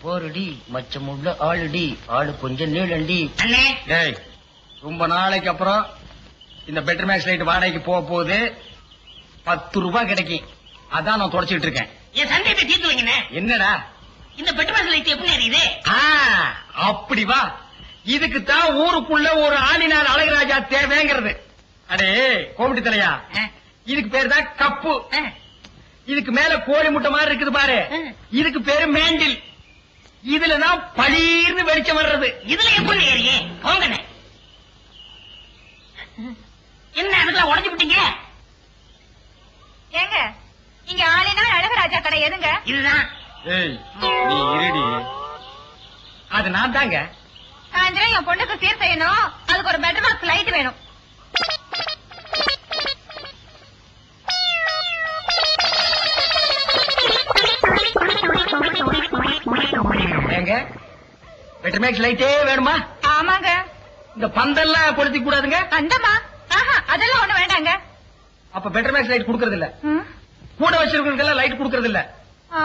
போருடி மச்சமுள்ள ஆளுடி ஆளு கொஞ்சம் நீளண்டி. டேய், ரொம்ப நாளைக்கு அப்புறம் இந்த பெட்டர் மேக்ஸ் லைட் வாடகைக்கு போக போகுது. 10 ரூபாய் கிடைக்கும். அதான் நான் தொடச்சிட்டு இருக்கேன். என் சந்தேகத்தை தீர்த்து வைங்கண்ணே. என்னடா இந்த பெட்ரோல் லைட் எப்படி எரியுது? அப்படி வா. இதுக்கு தான் ஊருக்குள்ள ஒரு ஆளினார் அழகுராஜா தேவைங்கிறது. அடே கோமிட்டி தலையா, இதுக்கு பேரு தான் கப்பு. இதுக்கு மேல கோழி முட்டை மாதிரி இருக்குது பாரு, இதுக்கு பேரு மேண்டில். இதுலதான் பளீர்னு வெளிச்சம் வர்றது. இதுல எப்படி ஏறியே போங்கண்ணே. என்ன அதுல உடஞ்சு விட்டீங்க? ஏங்க இங்க ஆளினால் அழகராஜா கடை எதுங்க? இதுதான். ஏய் நீ இருடி. அது நான் தாங்க. சாயந்தரம் என் பொண்ணுக்கு சீர் செய்யணும், அதுக்கு ஒரு பெட்டர் பாக்ஸ் லைட் வேணும். ஏங்க பெட்டர் மேக்ஸ் லைட்டே வேணுமா? ஆமாங்க. இந்த பந்தெல்லாம் கொளுத்தி கூடாதுங்க. அந்தமா அதெல்லாம் ஒண்ணு வேண்டாங்க. அப்ப பெட்டர் மேக்ஸ் லைட் குடுக்கறது இல்ல. ம். கூட வச்சிருக்கிறதுக்கெல்லாம் லைட் குடுக்கறது இல்ல. ஆ